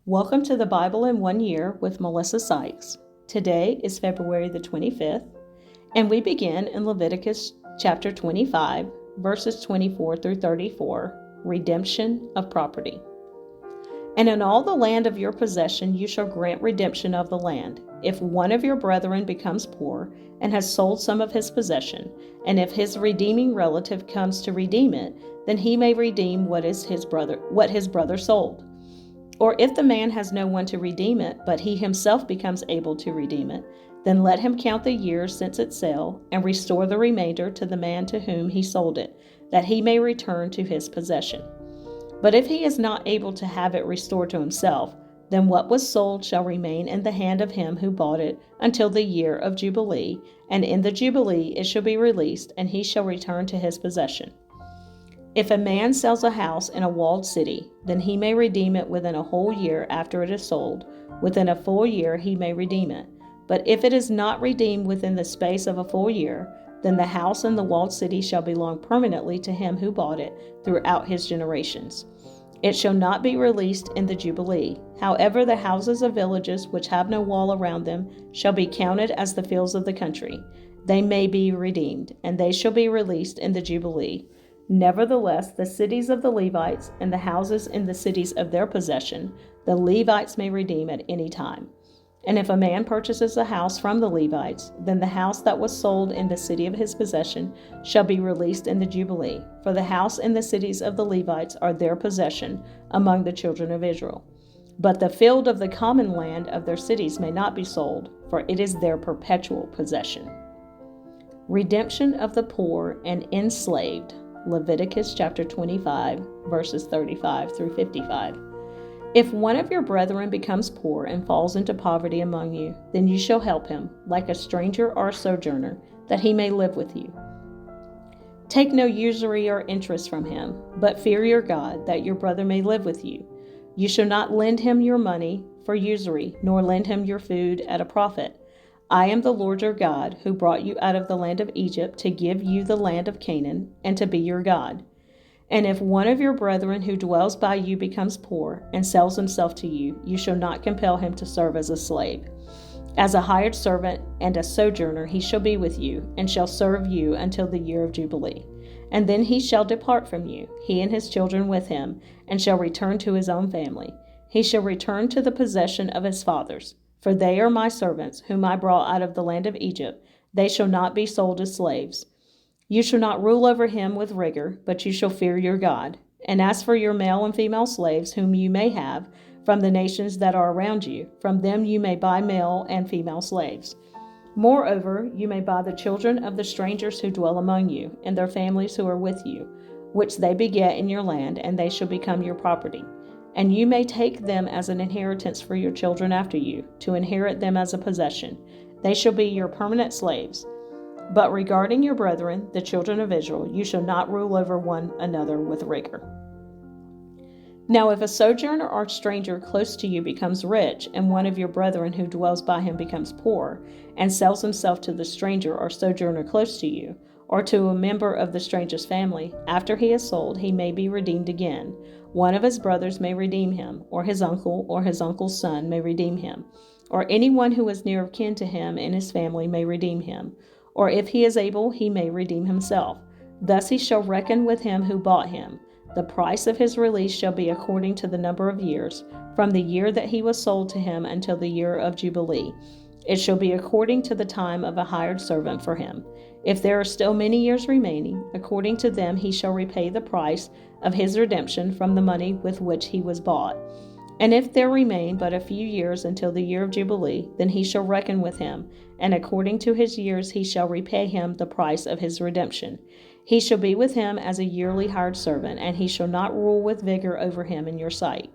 Welcome to the Bible in 1 Year with Melissa Sykes. Today is February the 25th, and we begin in Leviticus chapter 25, verses 24 through 34, Redemption of Property. And in all the land of your possession you shall grant redemption of the land. If one of your brethren becomes poor and has sold some of his possession, and if his redeeming relative comes to redeem it, then he may redeem what his brother sold. Or if the man has no one to redeem it, but he himself becomes able to redeem it, then let him count the years since its sale, and restore the remainder to the man to whom he sold it, that he may return to his possession. But if he is not able to have it restored to himself, then what was sold shall remain in the hand of him who bought it until the year of Jubilee, and in the Jubilee it shall be released, and he shall return to his possession. If a man sells a house in a walled city, then he may redeem it within a whole year after it is sold. Within a full year he may redeem it. But if it is not redeemed within the space of a full year, then the house in the walled city shall belong permanently to him who bought it throughout his generations. It shall not be released in the Jubilee. However, the houses of villages which have no wall around them shall be counted as the fields of the country. They may be redeemed, and they shall be released in the Jubilee. Nevertheless, the cities of the Levites and the houses in the cities of their possession, the Levites may redeem at any time. And if a man purchases a house from the Levites, then the house that was sold in the city of his possession shall be released in the Jubilee, for the house and the cities of the Levites are their possession among the children of Israel. But the field of the common land of their cities may not be sold, for it is their perpetual possession. Redemption of the poor and enslaved. Leviticus chapter 25, verses 35 through 55. If one of your brethren becomes poor and falls into poverty among you, then you shall help him, like a stranger or a sojourner, that he may live with you. Take no usury or interest from him, but fear your God, that your brother may live with you. You shall not lend him your money for usury, nor lend him your food at a profit. I am the Lord your God, who brought you out of the land of Egypt to give you the land of Canaan, and to be your God. And if one of your brethren who dwells by you becomes poor and sells himself to you, you shall not compel him to serve as a slave. As a hired servant and a sojourner he shall be with you, and shall serve you until the year of Jubilee. And then he shall depart from you, he and his children with him, and shall return to his own family. He shall return to the possession of his fathers. For they are my servants, whom I brought out of the land of Egypt. They shall not be sold as slaves. You shall not rule over him with rigor, but you shall fear your God. And as for your male and female slaves, whom you may have from the nations that are around you, from them you may buy male and female slaves. Moreover, you may buy the children of the strangers who dwell among you, and their families who are with you, which they beget in your land, and they shall become your property. And you may take them as an inheritance for your children after you, to inherit them as a possession. They shall be your permanent slaves. But regarding your brethren, the children of Israel, you shall not rule over one another with rigor. Now if a sojourner or stranger close to you becomes rich, and one of your brethren who dwells by him becomes poor, and sells himself to the stranger or sojourner close to you, or to a member of the stranger's family, after he is sold, he may be redeemed again. One of his brothers may redeem him, or his uncle's son may redeem him, or anyone who is near of kin to him in his family may redeem him, or if he is able, he may redeem himself. Thus he shall reckon with him who bought him. The price of his release shall be according to the number of years, from the year that he was sold to him until the year of Jubilee. It shall be according to the time of a hired servant for him. If there are still many years remaining, according to them he shall repay the price of his redemption from the money with which he was bought. And if there remain but a few years until the year of Jubilee, then he shall reckon with him, and according to his years he shall repay him the price of his redemption. He shall be with him as a yearly hired servant, and he shall not rule with vigor over him in your sight.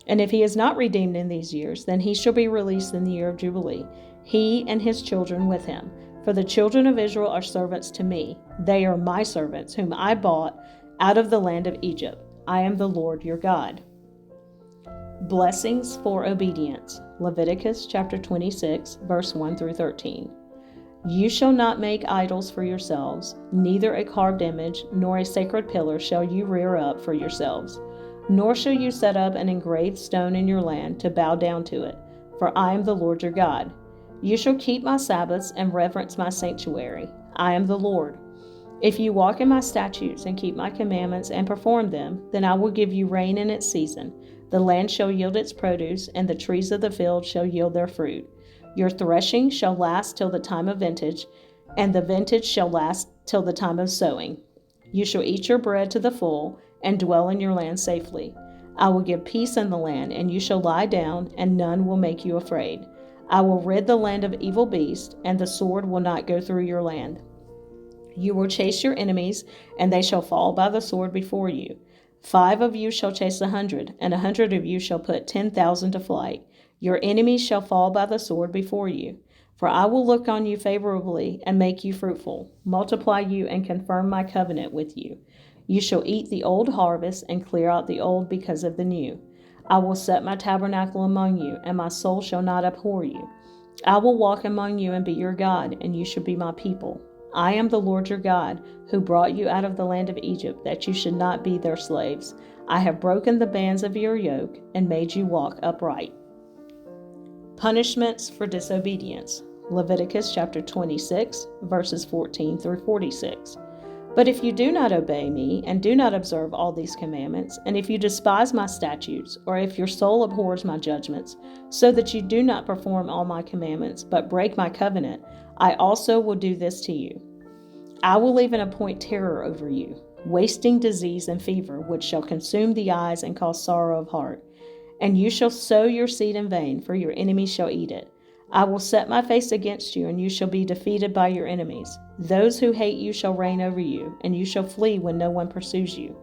And if he is not redeemed in these years, then he shall be released in the year of Jubilee, he and his children with him. For the children of Israel are servants to me. They are my servants, whom I bought out of the land of Egypt. I am the Lord your God. Blessings for obedience. Leviticus chapter 26, verse 1 through 13. You shall not make idols for yourselves, neither a carved image nor a sacred pillar shall you rear up for yourselves. nor shall you set up an engraved stone in your land to bow down to it, for I am the Lord your God. You shall keep my Sabbaths and reverence my sanctuary. I am the Lord. If you walk in my statutes and keep my commandments and perform them, then I will give you rain in its season. The land shall yield its produce, and the trees of the field shall yield their fruit. Your threshing shall last till the time of vintage, and the vintage shall last till the time of sowing. You shall eat your bread to the full, and dwell in your land safely. I will give peace in the land, and you shall lie down, and none will make you afraid. I will rid the land of evil beasts, and the sword will not go through your land. You will chase your enemies, and they shall fall by the sword before you. 5 of you shall chase 100, and 100 of you shall put 10,000 to flight. Your enemies shall fall by the sword before you. For I will look on you favorably and make you fruitful, multiply you and confirm my covenant with you. You shall eat the old harvest and clear out the old because of the new. I will set my tabernacle among you, and my soul shall not abhor you. I will walk among you and be your God, and you shall be my people. I am the Lord your God, who brought you out of the land of Egypt, that you should not be their slaves. I have broken the bands of your yoke and made you walk upright. Punishments for disobedience. Leviticus chapter 26, verses 14 through 46. But if you do not obey me and do not observe all these commandments, and if you despise my statutes, or if your soul abhors my judgments, so that you do not perform all my commandments, but break my covenant, I also will do this to you. I will even appoint terror over you, wasting disease and fever, which shall consume the eyes and cause sorrow of heart. And you shall sow your seed in vain, for your enemies shall eat it. I will set my face against you, and you shall be defeated by your enemies. Those who hate you shall reign over you, and you shall flee when no one pursues you.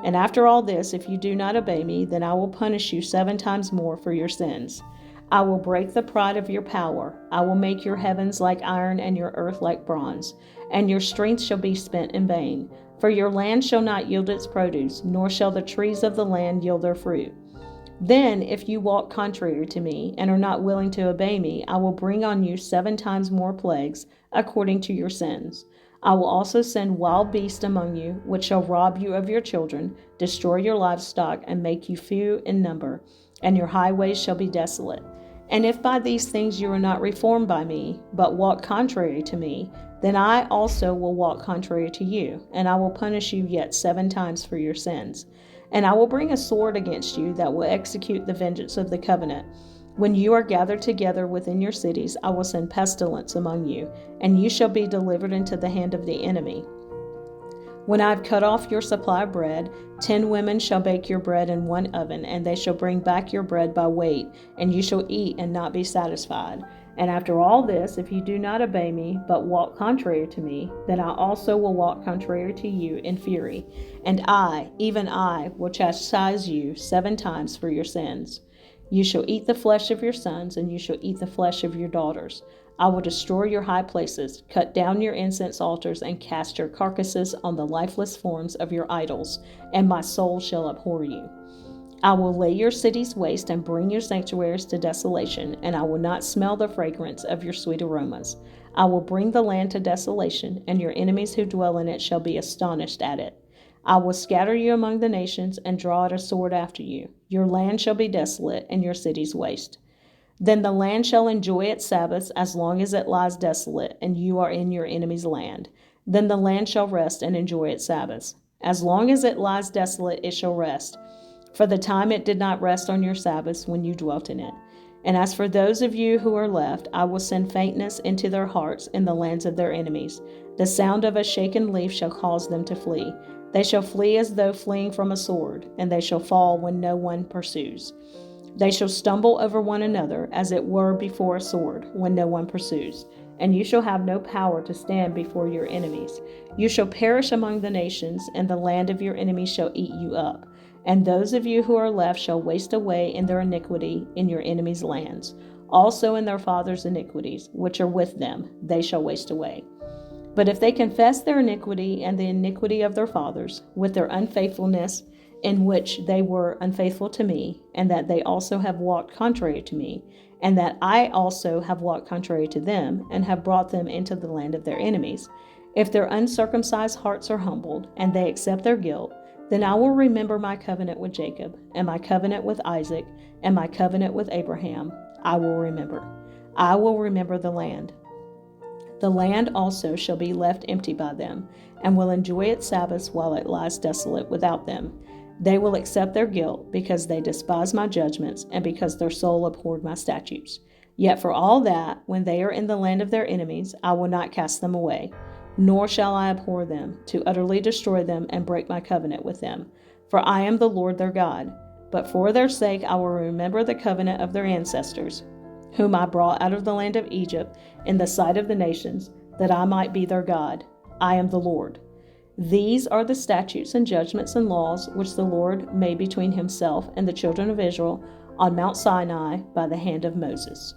And after all this, if you do not obey me, then I will punish you 7 times more for your sins. I will break the pride of your power. I will make your heavens like iron and your earth like bronze, and your strength shall be spent in vain. For your land shall not yield its produce, nor shall the trees of the land yield their fruit. Then, if you walk contrary to me and are not willing to obey me, I will bring on you 7 times more plagues according to your sins. I will also send wild beasts among you, which shall rob you of your children, destroy your livestock, and make you few in number, and your highways shall be desolate. And if by these things you are not reformed by me, but walk contrary to me, then I also will walk contrary to you, and I will punish you yet 7 times for your sins. And I will bring a sword against you that will execute the vengeance of the covenant. When you are gathered together within your cities, I will send pestilence among you, and you shall be delivered into the hand of the enemy. When I have cut off your supply of bread, 10 women shall bake your bread in one oven, and they shall bring back your bread by weight, and you shall eat and not be satisfied. And after all this, if you do not obey me, but walk contrary to me, then I also will walk contrary to you in fury. And I, even I, will chastise you 7 times for your sins. You shall eat the flesh of your sons, and you shall eat the flesh of your daughters. I will destroy your high places, cut down your incense altars, and cast your carcasses on the lifeless forms of your idols, and my soul shall abhor you. I will lay your cities waste and bring your sanctuaries to desolation, and I will not smell the fragrance of your sweet aromas. I will bring the land to desolation, and your enemies who dwell in it shall be astonished at it. I will scatter you among the nations and draw out a sword after you. Your land shall be desolate, and your cities waste. Then the land shall enjoy its Sabbaths as long as it lies desolate, and you are in your enemy's land. Then the land shall rest and enjoy its Sabbaths. As long as it lies desolate, it shall rest. For the time it did not rest on your Sabbaths when you dwelt in it. And as for those of you who are left, I will send faintness into their hearts in the lands of their enemies. The sound of a shaken leaf shall cause them to flee. They shall flee as though fleeing from a sword, and they shall fall when no one pursues. They shall stumble over one another, as it were before a sword, when no one pursues. And you shall have no power to stand before your enemies. You shall perish among the nations, and the land of your enemies shall eat you up. And those of you who are left shall waste away in their iniquity in your enemies' lands. Also in their fathers' iniquities, which are with them, they shall waste away. But if they confess their iniquity and the iniquity of their fathers, with their unfaithfulness in which they were unfaithful to me, and that they also have walked contrary to me, and that I also have walked contrary to them, and have brought them into the land of their enemies, if their uncircumcised hearts are humbled, and they accept their guilt, Then I will remember my covenant with Jacob, and my covenant with Isaac, and my covenant with Abraham. I will remember. I will remember the land. The land also shall be left empty by them, and will enjoy its Sabbaths while it lies desolate without them. They will accept their guilt, because they despise my judgments, and because their soul abhorred my statutes. Yet for all that, when they are in the land of their enemies, I will not cast them away, nor shall I abhor them, to utterly destroy them and break my covenant with them. For I am the Lord their God. But for their sake I will remember the covenant of their ancestors, whom I brought out of the land of Egypt in the sight of the nations, that I might be their God. I am the Lord. These are the statutes and judgments and laws which the Lord made between himself and the children of Israel on Mount Sinai by the hand of Moses.